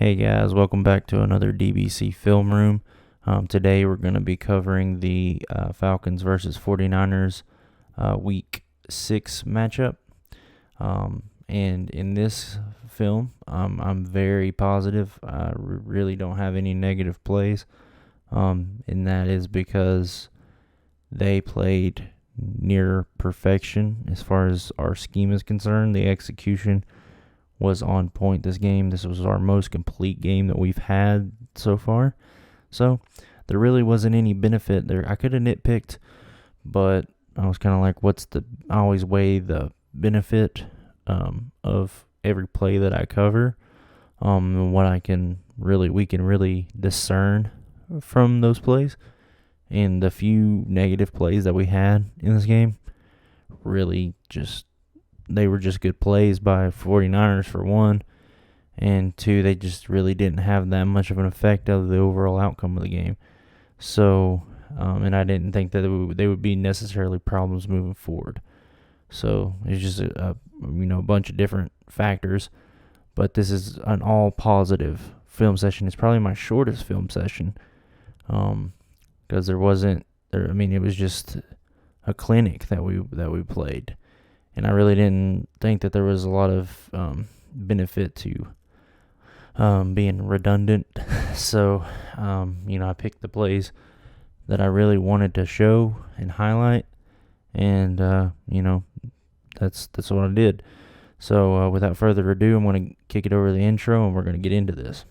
Hey guys, welcome back to another DBC film room. Today we're going to be covering the Falcons versus 49ers Week 6 matchup. And in this film, I'm very positive. I really don't have any negative plays. And that is because they played near perfection as far as our scheme is concerned. The execution was on point this game. This was our most complete game that we've had so far. So there really wasn't any benefit there. I could have nitpicked, but I was kind of like, I always weigh the benefit of every play that I cover, and what we can really discern from those plays. And the few negative plays that we had in this game really they were just good plays by 49ers for one, and two, they just really didn't have that much of an effect of the overall outcome of the game. So, and I didn't think that they would be necessarily problems moving forward. So it's just a bunch of different factors, but this is an all positive film session. It's probably my shortest film session, because it was just a clinic that we played. And I really didn't think that there was a lot of benefit to being redundant. So, I picked the plays that I really wanted to show and highlight. And, that's what I did. So, without further ado, I'm going to kick it over to the intro and we're going to get into this.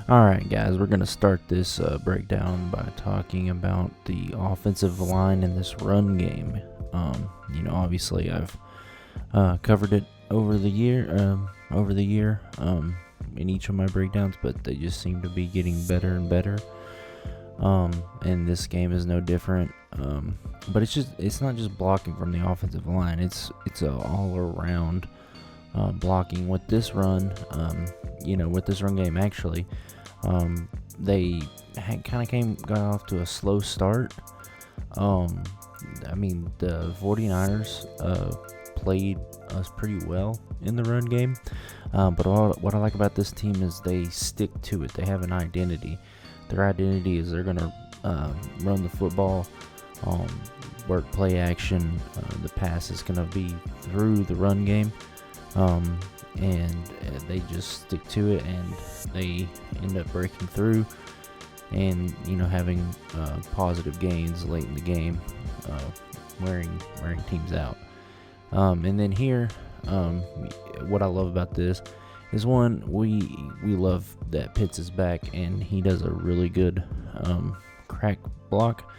Alright guys, we're going to start this breakdown by talking about the offensive line in this run game. Obviously I've covered it over the year in each of my breakdowns, but they just seem to be getting better and better. And this game is no different. But it's not just blocking from the offensive line. It's all around blocking with this run. With this run game actually. They got off to a slow start. The 49ers played us pretty well in the run game. But what I like about this team is they stick to it. They have an identity. Their identity is they're going to run the football, work play action. The pass is going to be through the run game. And they just stick to it, and they end up breaking through and having positive gains late in the game, wearing teams out. And then here, what I love about this is one, we love that Pitts is back, and he does a really good crack block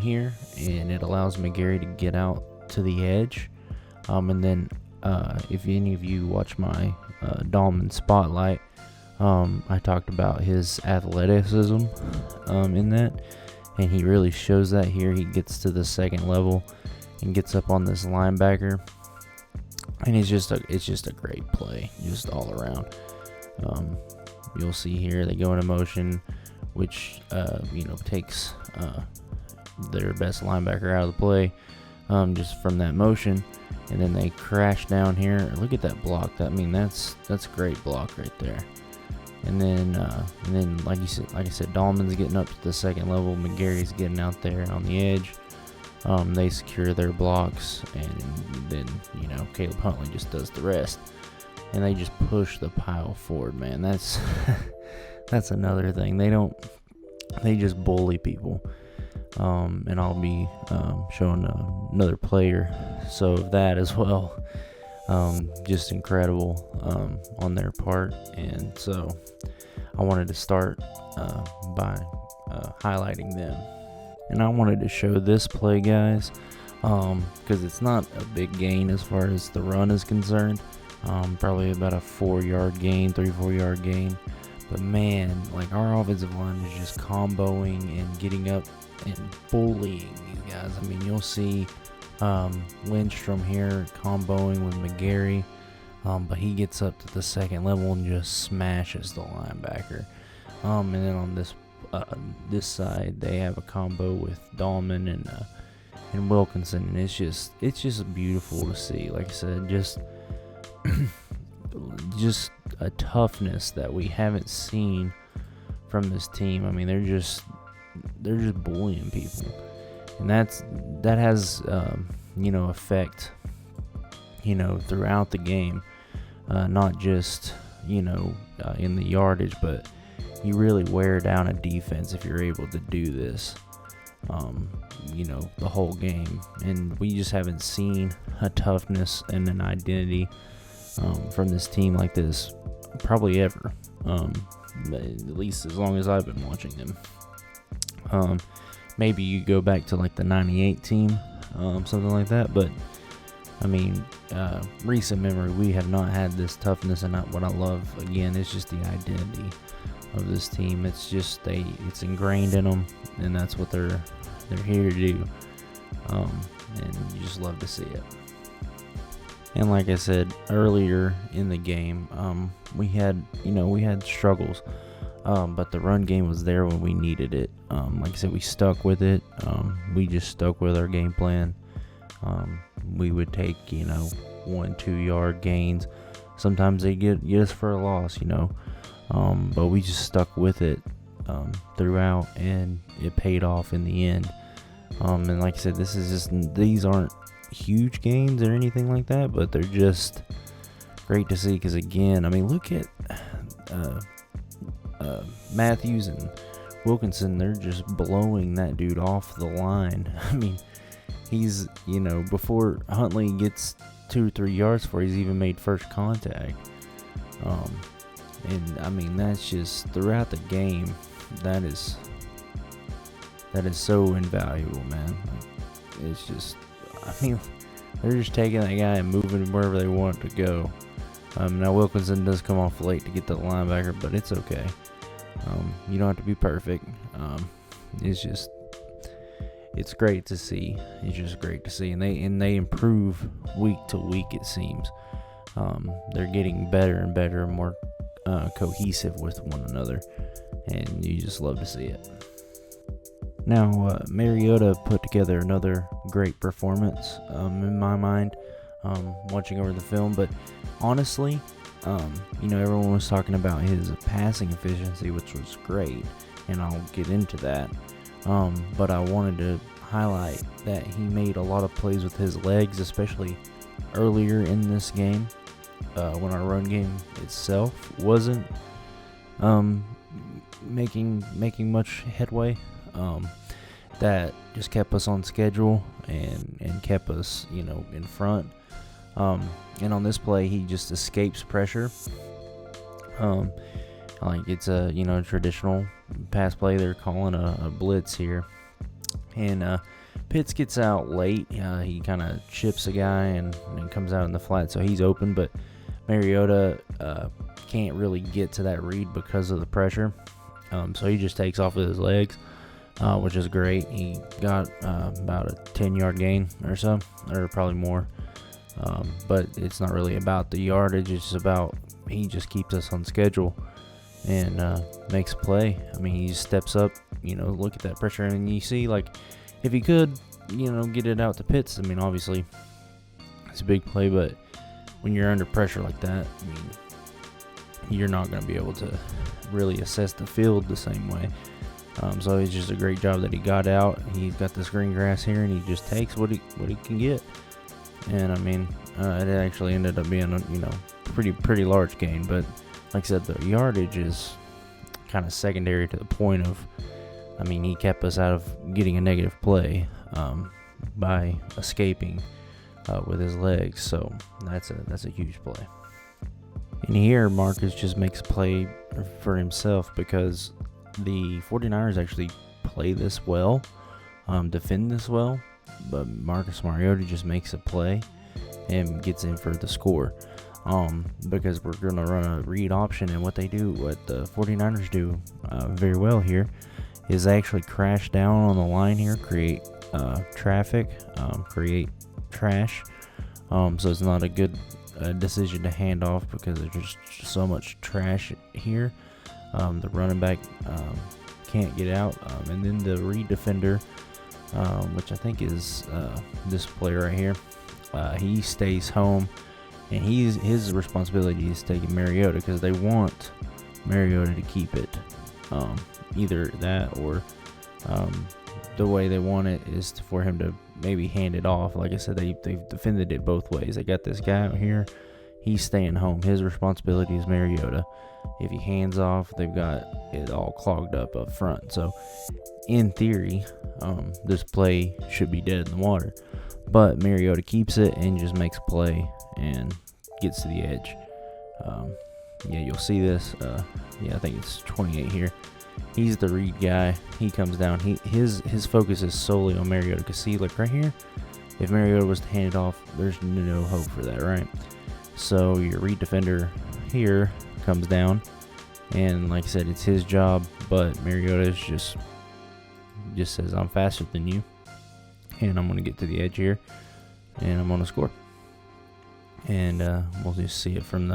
here, and it allows McGarry to get out to the edge. And then if any of you watch my Dahlman Spotlight, I talked about his athleticism in that, and he really shows that here. He gets to the second level and gets up on this linebacker, and it's just a great play, just all around. You'll see here they go into motion, which takes their best linebacker out of the play, just from that motion. And then they crash down here. Look at that block. That's great block right there. And then like I said, Dahlman's getting up to the second level. McGarry's getting out there on the edge. They secure their blocks, and then Caleb Huntley just does the rest. and they just push the pile forward, man. That's that's another thing. They just bully people. And I'll be showing another player so of that as well. Just incredible on their part, and so I wanted to start by highlighting them. And I wanted to show this play, guys, because it's not a big gain as far as the run is concerned. Probably about a 4-yard gain, 3-4 yard gain. But man, like, our offensive line is just comboing and getting up and bullying these guys. I mean, you'll see Lindstrom here comboing with McGarry, but he gets up to the second level and just smashes the linebacker. And then on this side, they have a combo with Dahlman and Wilkinson, and it's just beautiful to see. Like I said, just a toughness that we haven't seen from this team. I mean, they're just bullying people, and that has effect throughout the game, not just in the yardage, but you really wear down a defense if you're able to do this the whole game. And we just haven't seen a toughness and an identity from this team like this probably ever, at least as long as I've been watching them. Maybe you go back to like the 98 team, something like that, but I mean, recent memory, we have not had this toughness. And what I love, again, is just the identity of this team. It's just it's ingrained in them, and that's what they're here to do, and you just love to see it. And like I said earlier in the game, we had struggles, but the run game was there when we needed it. Like I said, we stuck with it. We just stuck with our game plan. We would take 1-2 yard gains. Sometimes they get us for a loss, but we just stuck with it throughout, and it paid off in the end. And like I said, these aren't huge gains or anything like that, but they're just great to see, because again, I mean, look at Matthews and Wilkinson. They're just blowing that dude off the line. I mean, he's before Huntley gets 2 or 3 yards before he's even made first contact. And I mean, that's just throughout the game, that is so invaluable, man. It's just, I mean, they're just taking that guy and moving him wherever they want to go. Now Wilkinson does come off late to get the linebacker, but it's okay. You don't have to be perfect. It's great to see. It's just great to see, and they improve week to week. It seems they're getting better and better, and more cohesive with one another, and you just love to see it. Now, Mariota put together another great performance in my mind, watching over the film. But honestly, everyone was talking about his passing efficiency, which was great, and I'll get into that. But I wanted to highlight that he made a lot of plays with his legs, especially earlier in this game, when our run game itself wasn't making much headway. That just kept us on schedule and kept us, in front. And on this play, he just escapes pressure. Like it's a, traditional pass play. They're calling a blitz here. And Pitts gets out late. He kind of chips a guy and comes out in the flat, so he's open. But Mariota can't really get to that read because of the pressure. So he just takes off with his legs, which is great. He got about a 10-yard gain or so, or probably more. But it's not really about the yardage. It's about he just keeps us on schedule and makes a play. I mean, he just steps up, look at that pressure. And you see, like, if he could, get it out to Pitts, I mean, obviously it's a big play. But when you're under pressure like that, I mean, you're not going to be able to really assess the field the same way. So it's just a great job that he got out. He's got this green grass here, and he just takes what he can get. And I mean, it actually ended up being a pretty large gain. But like I said, the yardage is kind of secondary to the point of, I mean, he kept us out of getting a negative play by escaping with his legs. So that's a huge play. And here, Marcus just makes a play for himself because the 49ers actually play this well, defend this well, but Marcus Mariota just makes a play and gets in for the score. Because we're going to run a read option, and what the 49ers do very well here is they actually crash down on the line here, create traffic, create trash. So it's not a good decision to hand off because there's just so much trash here. The running back can't get out, and then the read defender, which I think is this player right here, he stays home, and his responsibility is taking Mariota because they want Mariota to keep it. Either that or the way they want it is for him to maybe hand it off. Like I said, they've defended it both ways. They got this guy out here, he's staying home. His responsibility is Mariota. If he hands off, they've got it all clogged up front. So in theory, this play should be dead in the water. But Mariota keeps it and just makes a play and gets to the edge. Yeah, you'll see this. I think it's 28 here. He's the read guy. He comes down. His focus is solely on Mariota. Because see, look right here. If Mariota was to hand it off, there's no hope for that, right? So your read defender here comes down, and like I said, it's his job. But Mariota just says, "I'm faster than you, and I'm gonna get to the edge here, and I'm gonna score." And we'll just see it from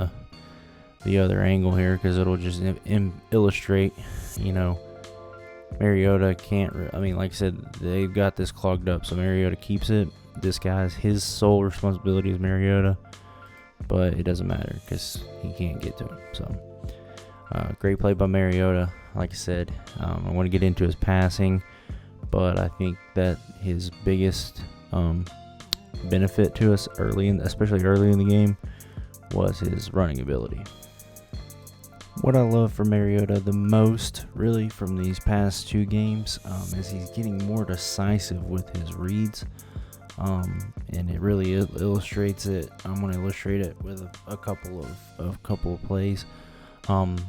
the other angle here because it'll just illustrate, Mariota can't. Like I said, they've got this clogged up, so Mariota keeps it. This guy's his sole responsibility is Mariota, but it doesn't matter because he can't get to him. So great play by Mariota. Like I said, I want to get into his passing, but I think that his biggest benefit to us especially early in the game, was his running ability. What I love for Mariota the most, really, from these past two games, is he's getting more decisive with his reads, and it really illustrates it. I'm going to illustrate it with a couple of plays.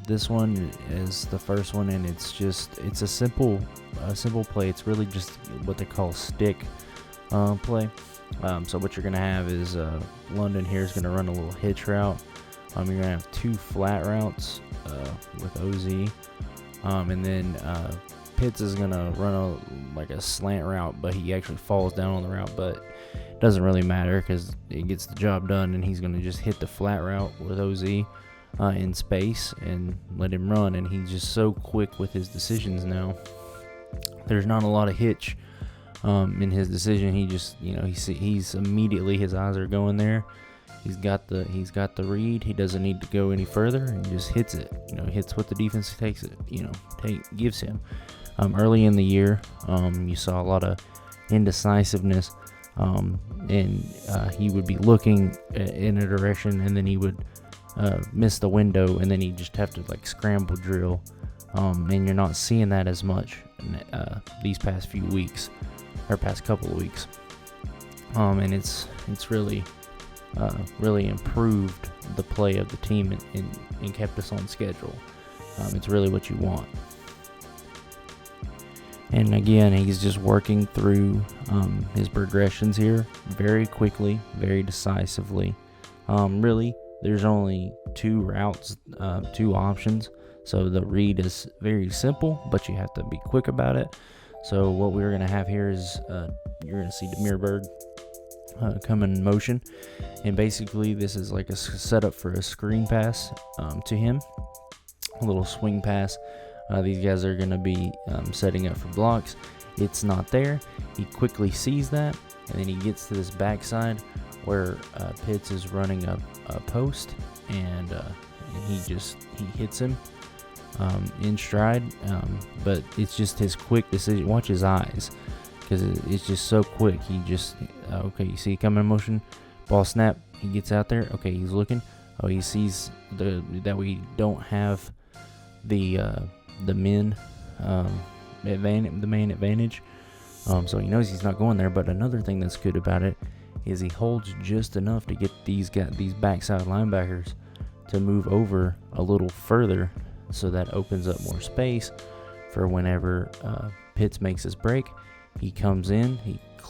This one is the first one, and it's a simple play. It's really just what they call stick play. So what you're going to have is London here is going to run a little hitch route. You're going to have two flat routes with OZ. And then Pitts is going to run a slant route, but he actually falls down on the route. But it doesn't really matter because it gets the job done, and he's going to just hit the flat route with OZ in space and let him run. And he's just so quick with his decisions now. There's not a lot of hitch in his decision. He just, he's immediately, his eyes are going there. He's got the read. He doesn't need to go any further, and just hits it. Hits what the defense gives him. Early in the year, you saw a lot of indecisiveness, and he would be looking in a direction, and then he would miss the window, and then he'd just have to scramble drill. And you're not seeing that as much these past few weeks, or past couple of weeks. And it's really improved the play of the team and kept us on schedule. It's really what you want. And again, he's just working through his progressions here very quickly, very decisively. Really, there's only two routes, two options. So the read is very simple, but you have to be quick about it. So what we're going to have here is you're going to see Demir Berg come in motion, and basically this is like a setup for a screen pass to him, a little swing pass. These guys are going to be setting up for blocks. It's not there. He quickly sees that, and then he gets to this backside where Pitts is running a post, and he hits him in stride, but it's just his quick decision. Watch his eyes, because it's just so quick. He just, okay, you see he coming in motion, ball snap, he gets out there, okay, he's looking, he sees that we don't have the man advantage. So he knows he's not going there. But another thing that's good about it is he holds just enough to get these backside linebackers to move over a little further, so that opens up more space for whenever Pitts makes his break. He comes in,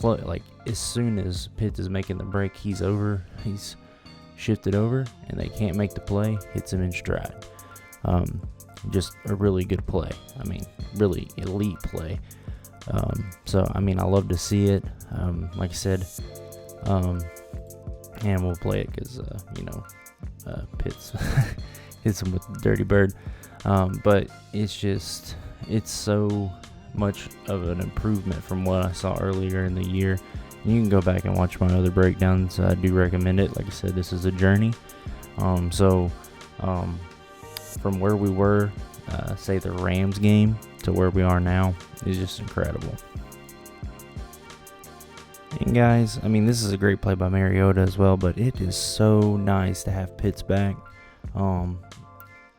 like as soon as Pitts is making the break, he's shifted over, and they can't make the play, hits him in stride. Just a really good play. I mean, really elite play. So, I mean, I love to see it. Like I said, and we'll play it because, Pitts hits him with the dirty bird. But it's so much of an improvement from what I saw earlier in the year. And you can go back and watch my other breakdowns. I do recommend it. Like I said, this is a journey. From where we were, say the Rams game, to where we are now is just incredible. And guys, I mean, this is a great play by Mariota as well, but it is so nice to have Pitts back.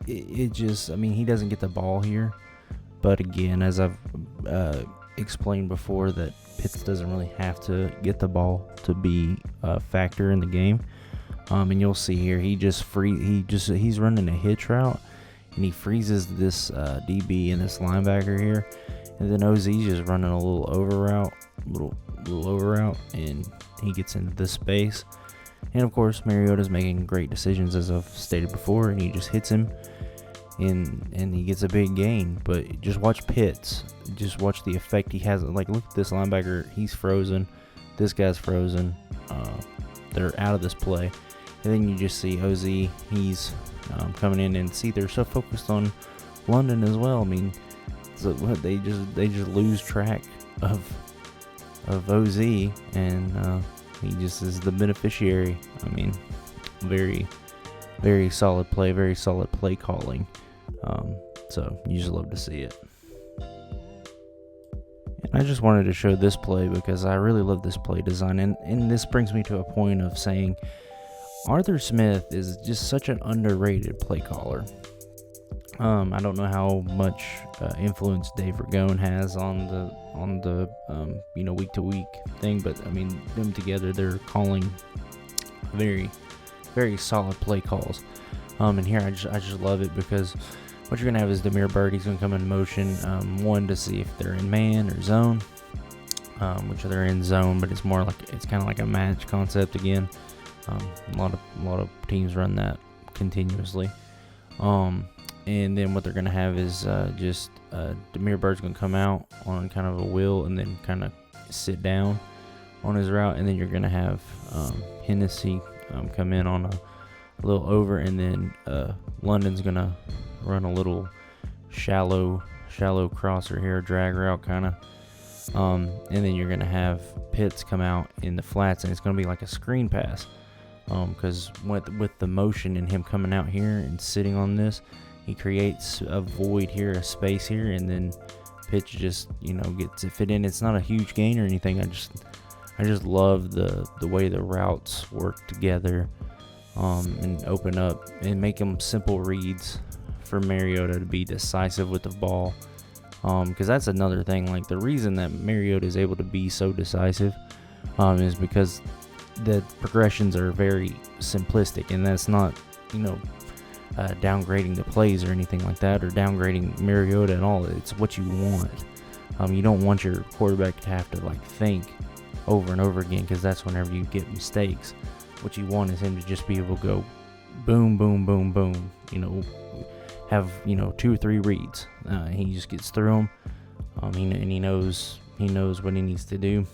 He doesn't get the ball here, but again, as I've explained before, that Pitts doesn't really have to get the ball to be a factor in the game. And you'll see here, he's running a hitch route, and he freezes this DB and this linebacker here, and then OZ's just running a little over route, and he gets into this space. And of course, Mariota's making great decisions, as I've stated before, and he just hits him, and he gets a big gain. But just watch Pitts. Just watch the effect he has. Like, look at this linebacker. He's frozen. This guy's frozen. They're out of this play. And then you just see OZ. He's coming in, and see, they're so focused on London as well. I mean, so they just lose track of OZ, and he just is the beneficiary. I mean, very, very solid play, very solid play calling. So you just love to see it. And I just wanted to show this play because I really love this play design, and this brings me to a point of saying Arthur Smith is just such an underrated play caller. I don't know how much influence Dave Ragone has on the week to week thing, but I mean, them together, they're calling very, very solid play calls. And here I just love it because what you're gonna have is Damiere Byrd. He's gonna come in motion, one to see if they're in man or zone, which they're in zone, but it's kind of like a match concept again. A lot of teams run that continuously. And then what they're going to have is just Damiere Byrd's going to come out on kind of a wheel and then kind of sit down on his route. And then you're going to have Hennessy come in on a little over. And then London's going to run a little shallow crosser here, drag route kind of. And then you're going to have Pitts come out in the flats, and it's going to be like a screen pass. Because with the motion and him coming out here and sitting on this, he creates a void here, a space here, and then Pitts just gets it fit in. It's not a huge gain or anything. I just love the way the routes work together, and open up and make them simple reads for Mariota to be decisive with the ball. Because that's another thing. Like, the reason that Mariota is able to be so decisive is because the progressions are very simplistic, and that's not downgrading the plays or anything like that, or downgrading Mariota at all. It's what you want. You don't want your quarterback to have to think over and over again, because that's whenever you get mistakes. What you want is him to just be able to go boom, boom, boom, boom. Have 2 or 3 reads. He just gets through them. And he knows what he needs to do,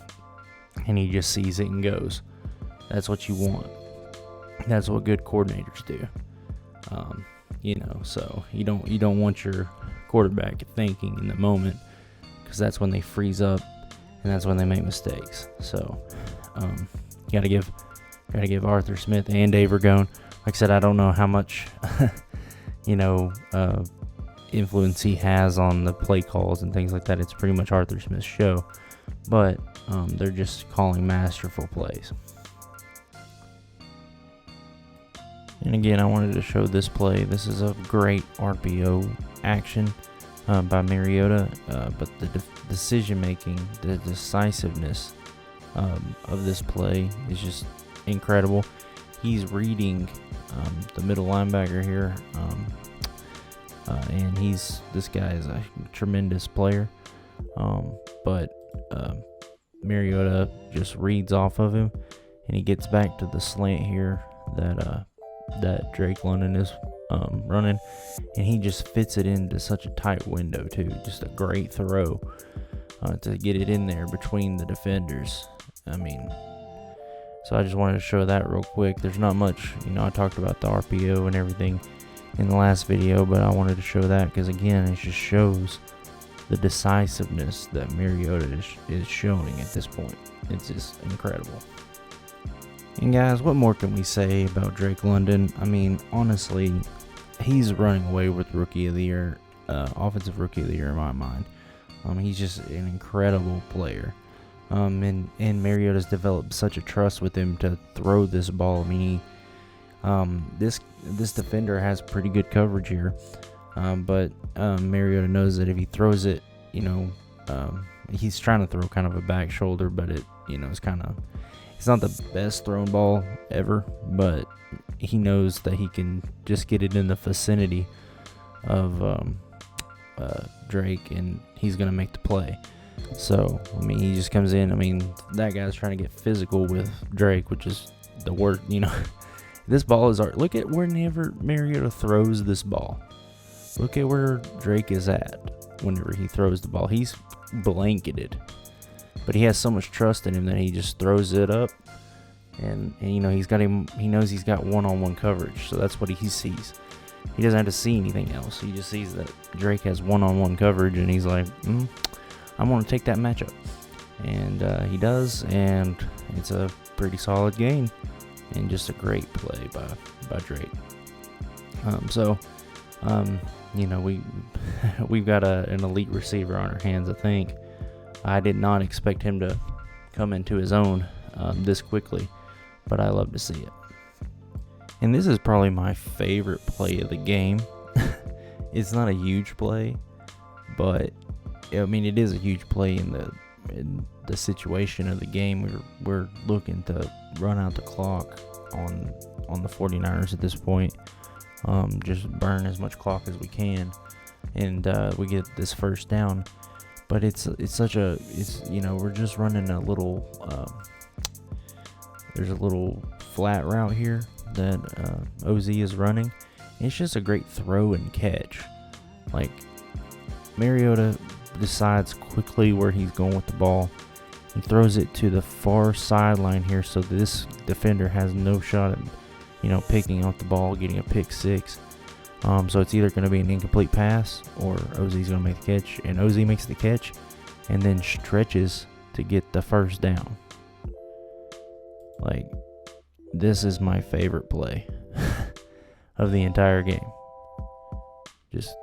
and he just sees it and goes. That's what you want. That's what good coordinators do. So you don't want your quarterback thinking in the moment, because that's when they freeze up and that's when they make mistakes. So you gotta give Arthur Smith and Dave Ragone. Like I said, I don't know how much influence he has on the play calls and things like that. It's pretty much Arthur Smith's show, but they're just calling masterful plays. And again, I wanted to show this play. This is a great RPO action by Mariota, but the decision making, the decisiveness of this play is just incredible. He's reading the middle linebacker here, and this guy is a tremendous player, but Mariota just reads off of him, and he gets back to the slant here that Drake London is running, and he just fits it into such a tight window too. Just a great throw to get it in there between the defenders. I mean, so I just wanted to show that real quick. There's not much, I talked about the RPO and everything in the last video, but I wanted to show that because, again, it just shows the decisiveness that Mariota is showing at this point. It's just incredible. And guys, what more can we say about Drake London? I mean, honestly, he's running away with Rookie of the Year, Offensive Rookie of the Year in my mind. He's just an incredible player. And Mariota's developed such a trust with him to throw this ball. I mean, this defender has pretty good coverage here, but Mariota knows that if he throws it, he's trying to throw kind of a back shoulder, but it's not the best thrown ball ever, but he knows that he can just get it in the vicinity of Drake, and he's going to make the play. So, I mean, he just comes in. I mean, that guy's trying to get physical with Drake, which is the word, This ball is look at whenever Mariota throws this ball. Look at where Drake is at whenever he throws the ball. He's blanketed. But he has so much trust in him that he just throws it up. And he knows he's got one-on-one coverage. So that's what he sees. He doesn't have to see anything else. He just sees that Drake has one-on-one coverage, and he's like, I'm going to take that matchup. And he does, and it's a pretty solid game. And just a great play by Drake. We've got an elite receiver on our hands, I think. I did not expect him to come into his own this quickly, but I love to see it. And this is probably my favorite play of the game. It's not a huge play, but I mean, it is a huge play in the situation of the game. We're looking to run out the clock on the 49ers at this point. Just burn as much clock as we can, and we get this first down. But we're just running a little. There's a little flat route here that OZ is running. It's just a great throw and catch. Like, Mariota decides quickly where he's going with the ball. He throws it to the far sideline here, so this defender has no shot at, picking up the ball, getting a pick six. So it's either going to be an incomplete pass or OZ's going to make the catch, and OZ makes the catch and then stretches to get the first down. Like, this is my favorite play of the entire game. Just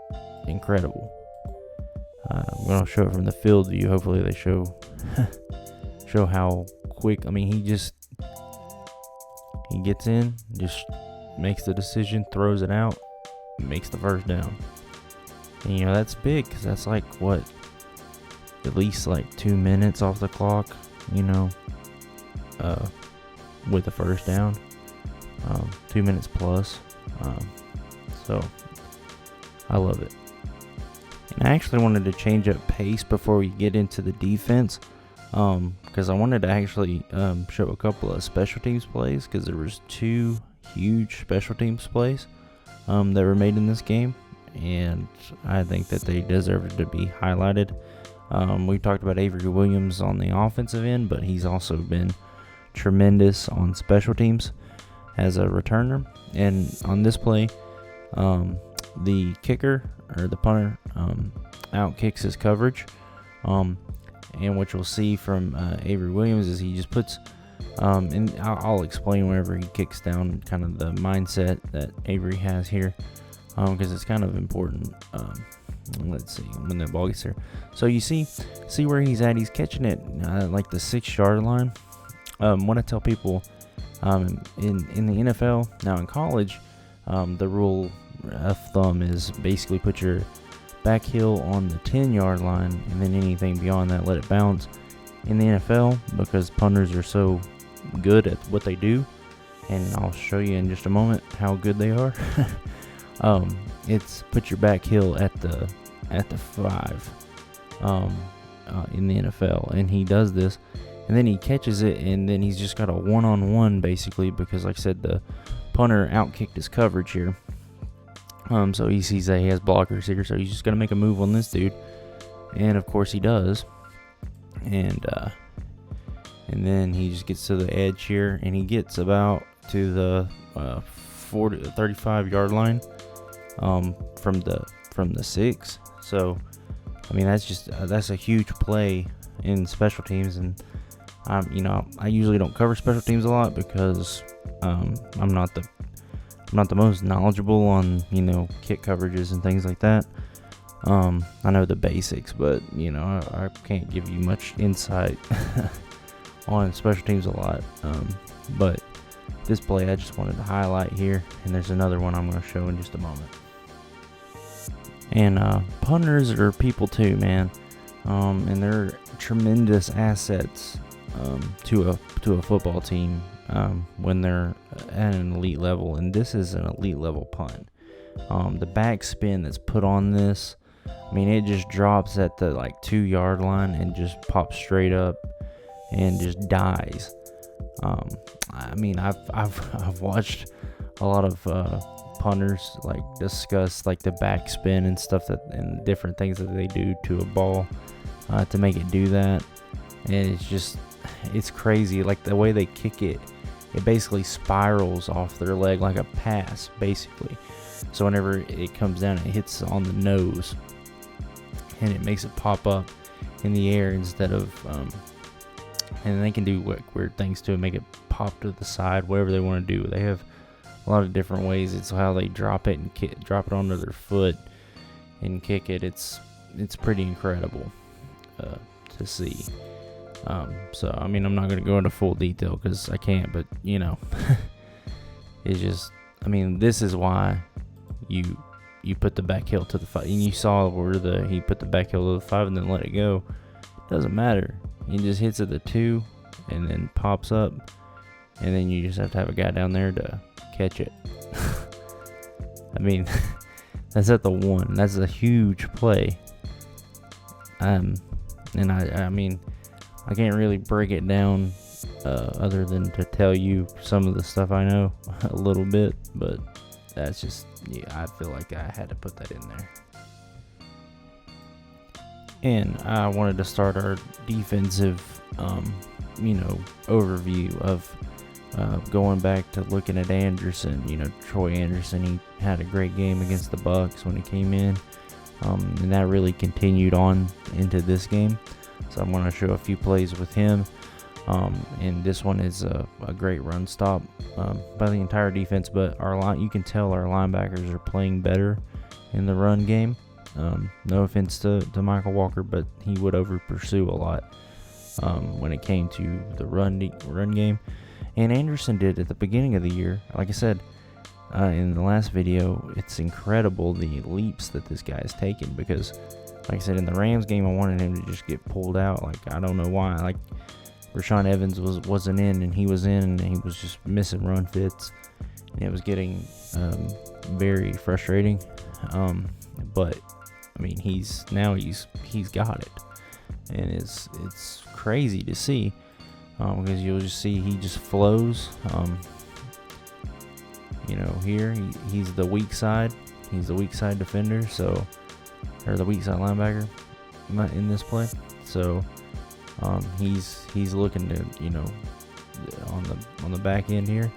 incredible. I'm going to show it from the field view. Hopefully they show how quick. I mean, he gets in, just makes the decision, throws it out, makes the first down. And that's big, because that's like at least like 2 minutes off the clock, with the first down, 2 minutes plus. So I love it. And I actually wanted to change up pace before we get into the defense, because I wanted to actually show a couple of special teams plays, because there was 2 huge special teams plays that were made in this game, and I think that they deserve to be highlighted. We talked about Avery Williams on the offensive end, but he's also been tremendous on special teams as a returner. And on this play, the kicker or the punter outkicks his coverage, and what you'll see from Avery Williams is he just puts, and I'll explain whenever he kicks down kind of the mindset that Avery has here, because it's kind of important. Let's see when the ball gets there. So you see where he's at. He's catching it like the 6-yard line. What I tell people In the NFL. Now in college, the rule of thumb is basically put your back heel on the 10-yard line, and then anything beyond that, let it bounce. In the NFL, because punters are so good at what they do, and I'll show you in just a moment how good they are. It's put your back heel at the 5 in the NFL, and he does this, and then he catches it, and then he's just got a one-on-one basically, because like I said, the punter outkicked his coverage here. So he sees that he has blockers here, so he's just gonna make a move on this dude, and of course he does, and then he just gets to the edge here, and he gets about to the 35-yard line from the 6. So I mean, that's a huge play in special teams, and I usually don't cover special teams a lot because I'm not the most knowledgeable on kick coverages and things like that. I know the basics, but I can't give you much insight on special teams a lot. But this play I just wanted to highlight here, and there's another one I'm going to show in just a moment. And punters are people too, man, and they're tremendous assets to a football team when they're at an elite level, and this is an elite level punt. The backspin that's put on this, I mean, it just drops at the 2-yard line and just pops straight up and just dies. I mean, I've watched a lot of punters discuss the backspin and stuff and different things that they do to a ball to make it do that, and it's crazy. The way they kick it, it basically spirals off their leg like a pass, basically. So whenever it comes down, it hits on the nose, and it makes it pop up in the air instead of, and they can do weird things to it, make it pop to the side, whatever they want to do. They have a lot of different ways. It's how they drop it and drop it onto their foot and kick it. It's pretty incredible to see. So I mean, I'm not going to go into full detail because I can't, but it's just, I mean, this is why you put the back heel to the 5, and you saw where he put the back heel to the 5 and then let it go. Doesn't matter. He just hits at the 2 and then pops up, and then you just have to have a guy down there to catch it. I mean, that's at the 1. That's a huge play. And I mean, I can't really break it down other than to tell you some of the stuff I know a little bit, but that's just, I feel like I had to put that in there. And I wanted to start our defensive, overview of going back to looking at Andersen. Troy Andersen, he had a great game against the Bucs when he came in, and that really continued on into this game. So I'm going to show a few plays with him, and this one is a great run stop by the entire defense. But you can tell our linebackers are playing better in the run game. No offense to Michael Walker, but he would over pursue a lot when it came to the run game. And Andersen did at the beginning of the year. Like I said in the last video, it's incredible the leaps that this guy has taken, because like I said, in the Rams game, I wanted him to just get pulled out. I don't know why. Rashawn Evans wasn't in, and he was in, and he was just missing run fits, and it was getting very frustrating. But I mean, he's got it, and it's crazy to see, because you'll just see he just flows. Here he's the weak side. He's the weak side defender, or the weak side linebacker in this play. So he's looking to on the back end here.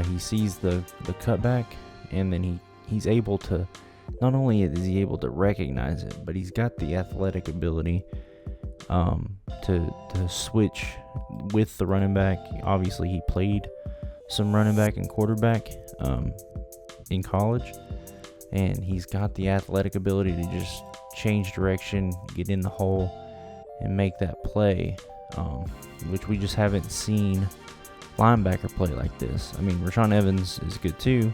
He sees the cutback, and then he's able to, not only is he able to recognize it, but he's got the athletic ability to switch with the running back. Obviously, he played some running back and quarterback in college, and he's got the athletic ability to just change direction, get in the hole, and make that play, which we just haven't seen linebacker play like this. I mean, Rashaan Evans is good too,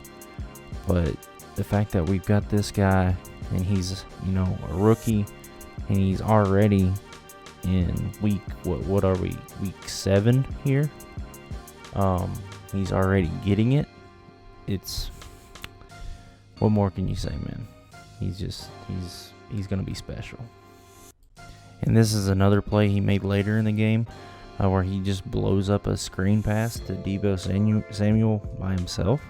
but the fact that we've got this guy and he's, a rookie, and he's already in week 7 here. He's already getting it. What more can you say, man? He's gonna be special. And this is another play he made later in the game, where he just blows up a screen pass to Deebo Samuel by himself.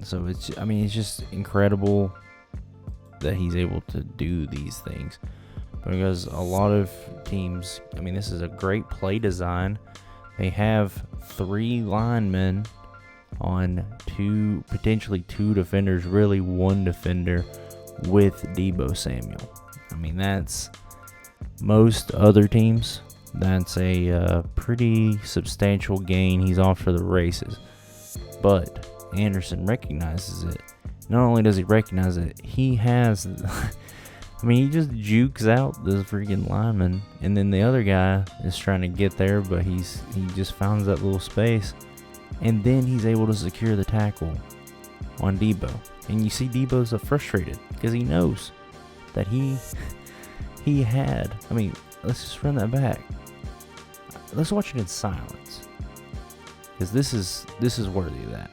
So it's just incredible that he's able to do these things, because a lot of teams, this is a great play design. They have 3 linemen on potentially 2 defenders, really 1 defender with Deebo Samuel. That's most other teams. That's a pretty substantial gain. He's off to the races. But Andersen recognizes it. Not only does he recognize it, he has... he just jukes out the freaking lineman, and then the other guy is trying to get there, but he just finds that little space, and then he's able to secure the tackle on Deebo. And you see Deebo's frustrated because he knows that he had... let's just run that back. Let's watch it in silence, because this is worthy of that.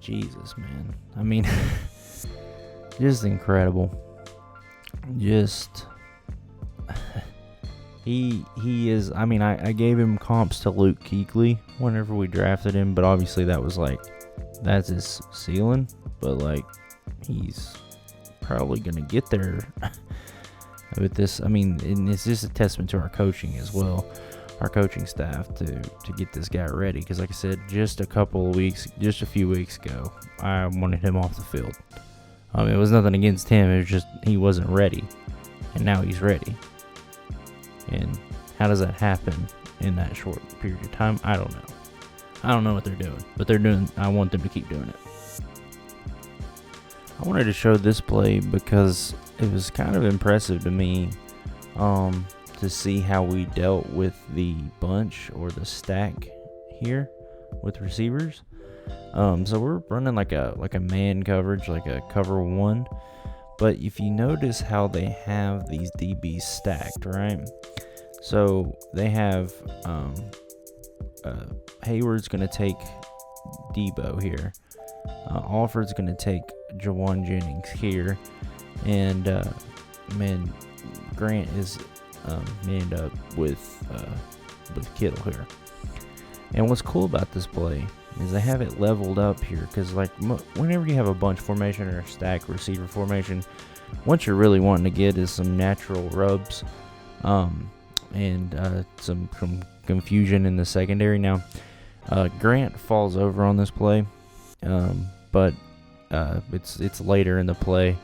Jesus, man. Just incredible. He is. I gave him comps to Luke Kuechly whenever we drafted him, but obviously that's his ceiling. But he's probably gonna get there with this. And it's just a testament to our coaching as well, our coaching staff, to get this guy ready. Because like I said, just a few weeks ago, I wanted him off the field. It was nothing against him. It was just he wasn't ready, and now he's ready. And how does that happen in that short period of time? I don't know. I don't know what they're doing, but they're doing. I want them to keep doing it. I wanted to show this play because it was kind of impressive to me, to see how we dealt with the bunch or the stack here with receivers. So we're running like a man coverage, like a cover 1. But if you notice how they have these DBs stacked, right? So they have Hayward's going to take Deebo here. Alford's going to take Jawan Jennings here. And, Grant is manned up with Kittle here. And what's cool about this play is they have it leveled up here, because whenever you have a bunch formation or a stack receiver formation, what you're really wanting to get is some natural rubs, and some confusion in the secondary. Now, Grant falls over on this play, but it's later in the play,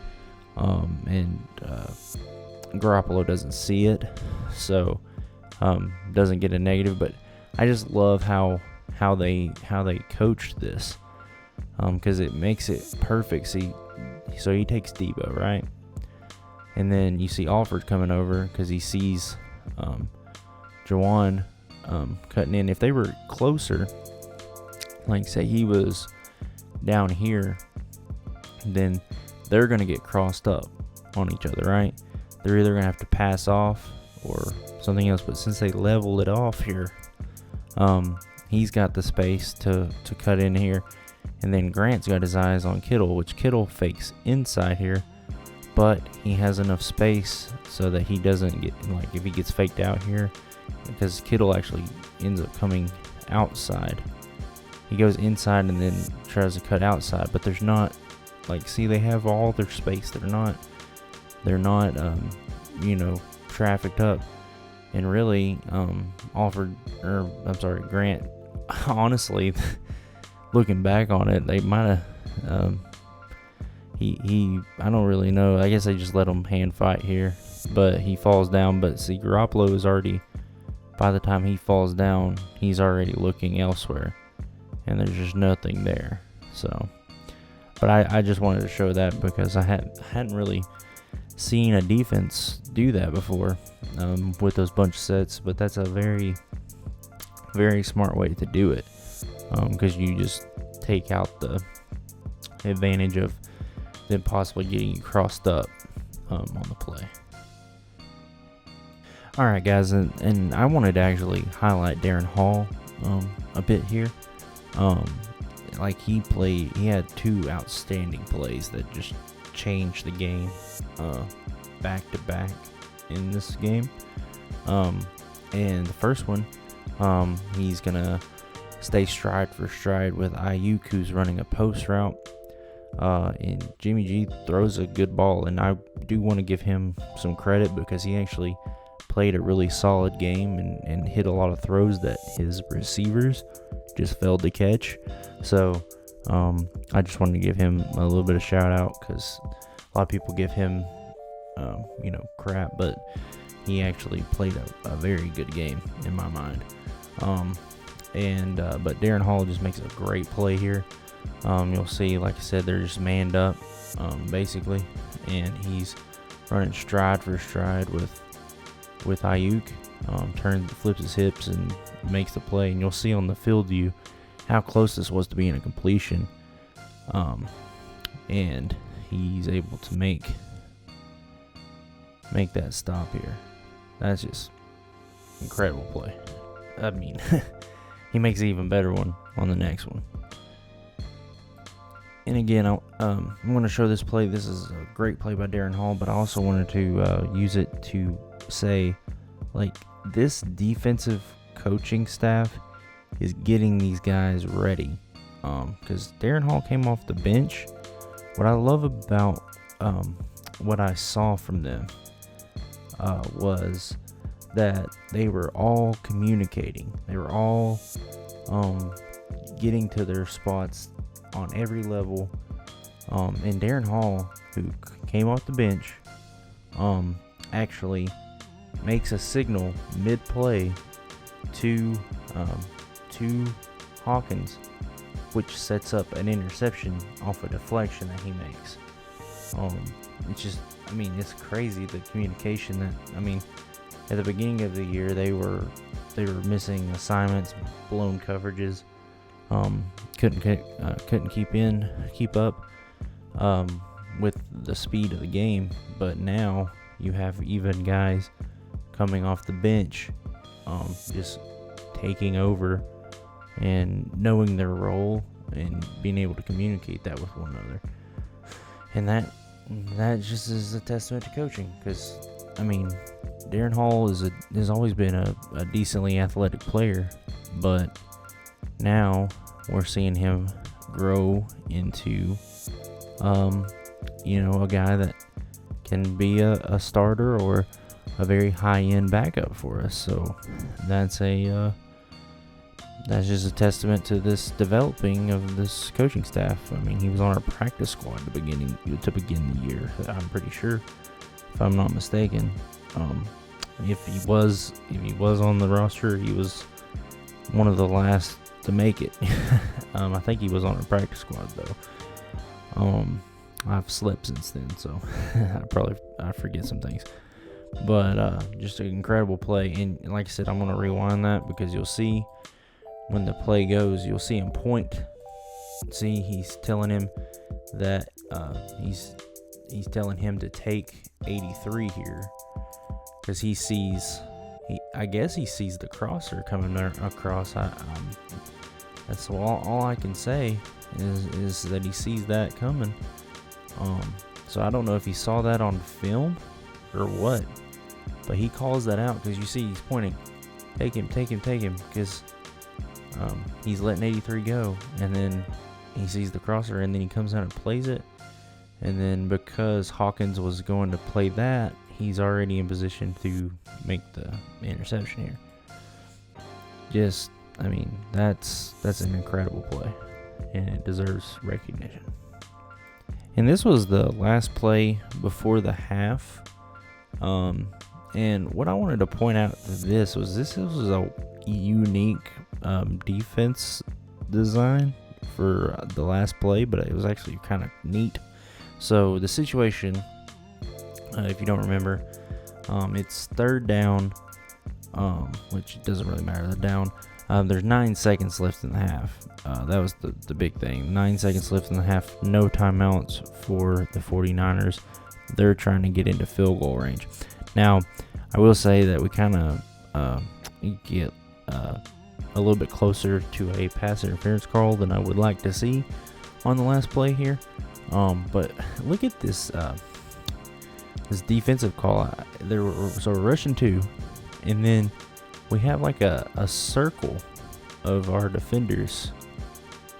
and Garoppolo doesn't see it, so doesn't get a negative. But I just love how they coached this, because it makes it perfect. So he takes Deebo, right? And then you see Alford coming over because he sees Jawan cutting in. If they were closer, like say he was down here, then they're going to get crossed up on each other, right? They're either going to have to pass off or something else. But since they leveled it off here, he's got the space to cut in here. And then Grant's got his eyes on Kittle, which Kittle fakes inside here. But he has enough space so that he doesn't get, if he gets faked out here, because Kittle actually ends up coming outside. He goes inside and then tries to cut outside, but there's not, see, they have all their space. They're not trafficked up. And really, Grant, honestly, looking back on it, they might have, I don't really know. I guess they just let him hand fight here, but he falls down. But see, Garoppolo is already, by the time he falls down, he's already looking elsewhere, and there's just nothing there. So, But I just wanted to show that because I hadn't really seen a defense do that before with those bunch sets. But that's a very, very smart way to do it, because you just take out the advantage of them possibly getting you crossed up on the play. All right, guys, and I wanted to actually highlight Darren Hall a bit here. Like he had 2 outstanding plays that just changed the game back to back in this game. And the first one, he's gonna stay stride for stride with Ayuk, who's running a post route. And Jimmy G throws a good ball, and I do want to give him some credit because he actually played a really solid game and hit a lot of throws that his receivers just failed to catch. So I just wanted to give him a little bit of shout out because a lot of people give him crap, but he actually played a very good game in my mind. But Darren Hall just makes a great play here. You'll see, like I said, they're just manned up basically, and he's running stride for stride with Ayuk, flips his hips and makes the play. And you'll see on the field view how close this was to being a completion, and he's able to make that stop here. That's just incredible play. I mean, he makes an even better one on the next one. And again, I'm going to show this play. This is a great play by Darren Hall, but I also wanted to use it to say, like, this defensive coaching staff is getting these guys ready. Because Darren Hall came off the bench. What I love about what I saw from them was that they were all communicating. They were all getting to their spots on every level. And Darren Hall, who came off the bench, actually makes a signal mid-play to Hawkins, which sets up an interception off a deflection that he makes. It's just, I mean, it's crazy the communication that, I mean, at the beginning of the year they were missing assignments, blown coverages, couldn't keep up with the speed of the game. But now you have even guys coming off the bench, just taking over and knowing their role and being able to communicate that with one another. And that just is a testament to coaching, because I mean, Darren Hall has always been a decently athletic player, but now we're seeing him grow into a guy that can be a starter or a very high-end backup for us. So that's just a testament to this developing of this coaching staff. I mean, he was on our practice squad to begin the year, I'm pretty sure, if I'm not mistaken. If he was on the roster, he was one of the last to make it. I think he was on our practice squad though. I've slept since then, so I forget some things. But just an incredible play. And like I said, I'm going to rewind that because you'll see when the play goes, you'll see him point. See, he's telling him that he's telling him to take 83 here because he sees the crosser coming there across. That's all I can say is that he sees that coming. So I don't know if he saw that on film or what, but he calls that out because you see he's pointing, take him, because he's letting 83 go, and then he sees the crosser, and then he comes out and plays it, and then because Hawkins was going to play that, he's already in position to make the interception here. Just, I mean, that's an incredible play, and it deserves recognition. And this was the last play before the half. And what I wanted to point out to this was a unique defense design for the last play, but it was actually kind of neat. So the situation, if you don't remember, it's 3rd down, which doesn't really matter. They're down. There's 9 seconds left in the half. That was the big thing. 9 seconds left in the half. No timeouts for the 49ers. They're trying to get into field goal range. Now, I will say that we kind of get a little bit closer to a pass interference call than I would like to see on the last play here. But look at this this defensive call. So we're rushing 2, and then we have like a circle of our defenders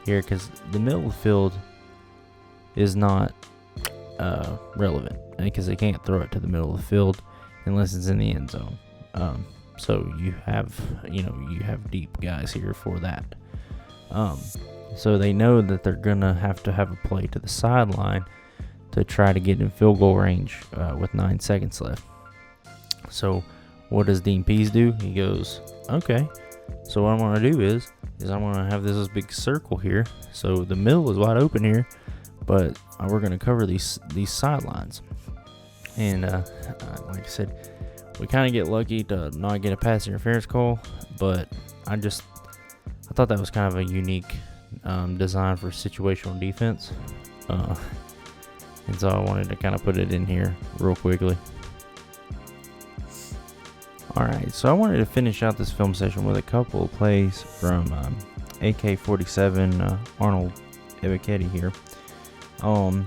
here because the middle of the field is not relevant because they can't throw it to the middle of the field unless it's in the end zone. So you have deep guys here for that. So they know that they're gonna have to have a play to the sideline to try to get in field goal range with 9 seconds left. So what does Dean Pease do? He goes, okay, so what I'm going to do is I'm going to have this big circle here. So the middle is wide open here, but we're going to cover these sidelines. And like I said, we kind of get lucky to not get a pass interference call, but I thought that was kind of a unique design for situational defense. And so I wanted to kind of put it in here real quickly. Alright, so I wanted to finish out this film session with a couple of plays from AK-47 Arnold Ebiketie here. So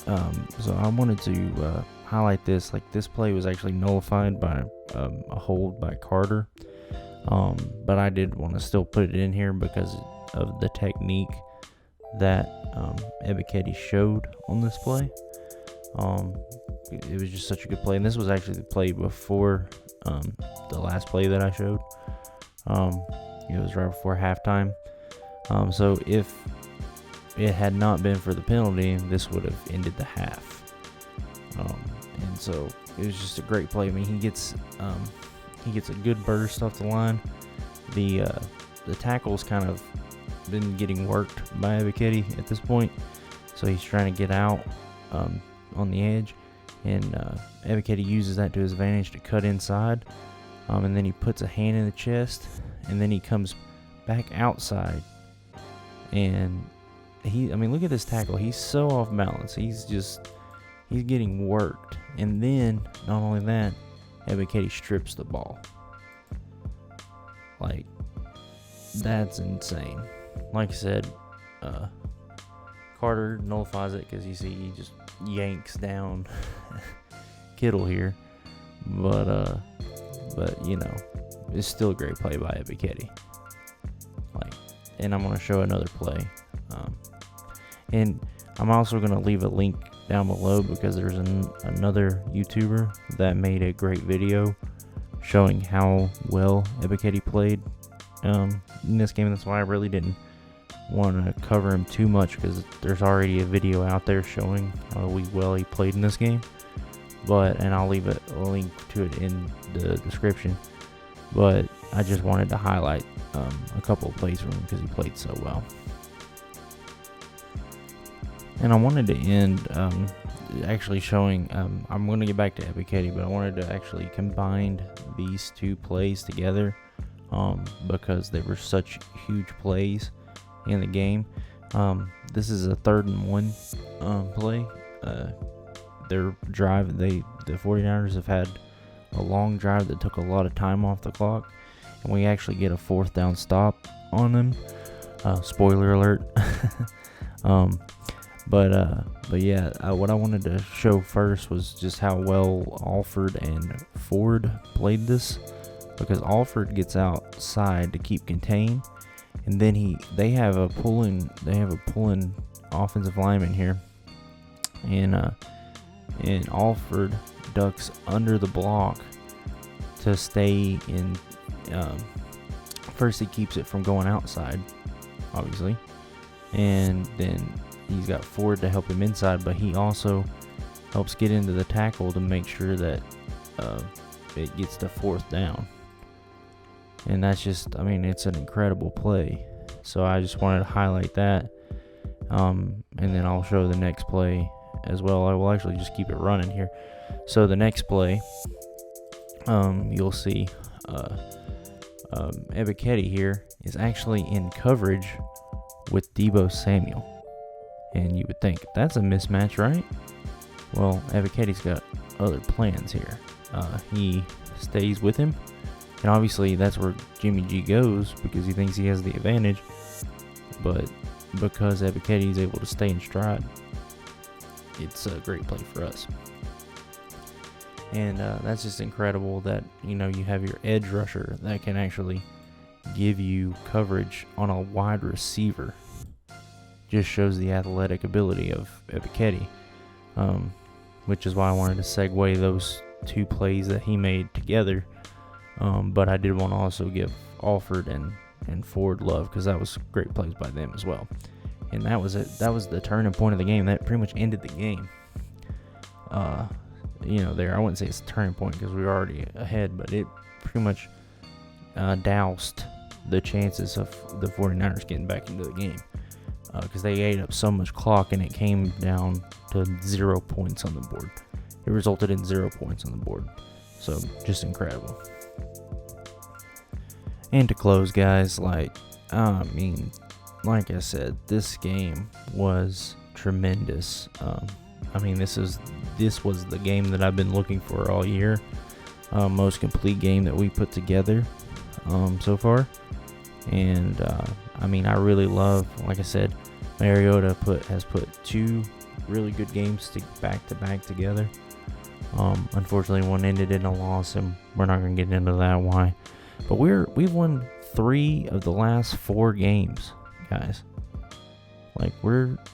I wanted to highlight this. Like, this play was actually nullified by a hold by Carter. But I did want to still put it in here because of the technique that Ebiketie showed on this play. It was just such a good play, and this was actually the play before the last play that I showed. It was right before halftime. So if it had not been for the penalty, this would have ended the half. And so it was just a great play. I mean, he gets a good burst off the line. The tackle's kind of been getting worked by Ebiketie at this point, so he's trying to get out on the edge. And Ebiketie uses that to his advantage to cut inside, and then he puts a hand in the chest, and then he comes back outside. And look at this tackle. He's so off balance. He's getting worked. And then not only that, Ebiketie strips the ball. Like, that's insane. Like I said, Carter nullifies it because you see he just yanks down Kittle here, but it's still a great play by Ebiketie. And I'm going to show another play, and I'm also going to leave a link down below because there's another YouTuber that made a great video showing how well Ebiketie played in this game. That's why I really didn't want to cover him too much because there's already a video out there showing how well he played in this game. And I'll leave a link to it in the description. But I just wanted to highlight a couple of plays from him because he played so well. And I wanted to end actually showing, I'm going to get back to Ebiketie, but I wanted to actually combine these two plays together because they were such huge plays in the game. This is a 3rd and 1 play. Their drive, the 49ers have had a long drive that took a lot of time off the clock, and we actually get a 4th down stop on them. Spoiler alert. But yeah, what I wanted to show first was just how well Alford and Ford played this, because Alford gets outside to keep contained, and then they have a pulling offensive lineman here, and Alford ducks under the block to stay in. First, he keeps it from going outside, obviously, and then he's got Ford to help him inside, but he also helps get into the tackle to make sure that it gets to 4th down. And that's just, it's an incredible play. So I just wanted to highlight that. And then I'll show the next play as well. I will actually just keep it running here. So the next play, you'll see Ebiketie here is actually in coverage with Deebo Samuel. And you would think, that's a mismatch, right? Well, Ebiketie's got other plans here. He stays with him, and obviously that's where Jimmy G goes because he thinks he has the advantage. But because Ebiketie is able to stay in stride, it's a great play for us. And that's just incredible that, you have your edge rusher that can actually give you coverage on a wide receiver. Just shows the athletic ability of Ebiketie, which is why I wanted to segue those two plays that he made together. But I did want to also give Alford and Ford love because that was great plays by them as well. And that was it. That was the turning point of the game. That pretty much ended the game. There, I wouldn't say it's a turning point because we were already ahead, but it pretty much doused the chances of the 49ers getting back into the game because they ate up so much clock, and it came down to 0 points on the board. It resulted in 0 points on the board. So just incredible. And to close, guys, like I said, this game was tremendous. This was the game that I've been looking for all year. Most complete game that we put together so far. And I really love, like I said, Mariota has put two really good games back to back together. Unfortunately, one ended in a loss, and we're not going to get into that why. But we've won 3 of the last 4 games, guys.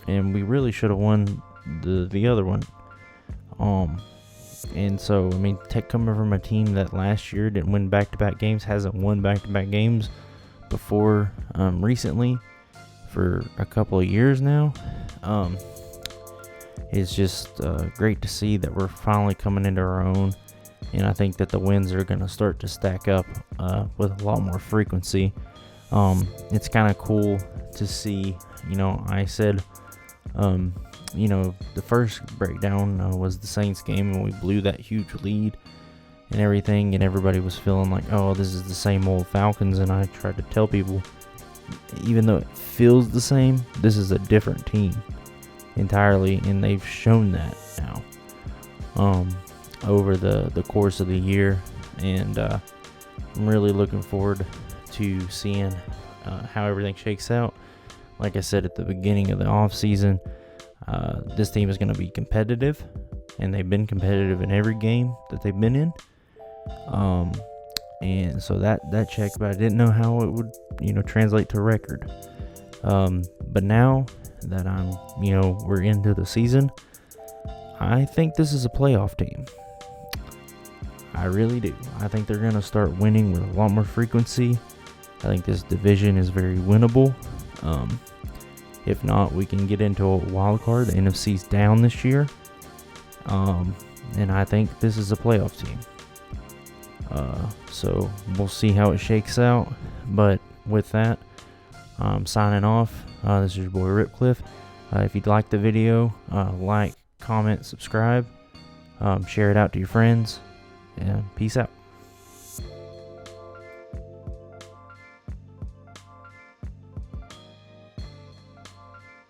And we really should have won the other one. And so, coming from a team that last year didn't win back-to-back games, hasn't won back-to-back games before recently for a couple of years now. It's just great to see that we're finally coming into our own, and I think that the wins are going to start to stack up with a lot more frequency. It's kind of cool to see. I said, the first breakdown was the Saints game, and we blew that huge lead and everything, and everybody was feeling like, oh, this is the same old Falcons. And I tried to tell people, even though it feels the same, this is a different team entirely, and they've shown that now over the course of the year. And I'm really looking forward to seeing how everything shakes out. Like I said at the beginning of the offseason, this team is going to be competitive, and they've been competitive in every game that they've been in. And so that check, but I didn't know how it would, translate to a record. But now that we're into the season, I think this is a playoff team. I really do. I think they're going to start winning with a lot more frequency. I think this division is very winnable. If not, we can get into a wild card. The NFC's down this year. And I think this is a playoff team. So we'll see how it shakes out. But with that, I'm signing off. This is your boy Ripcliffe. If you'd like the video, like, comment, subscribe, share it out to your friends, and peace out.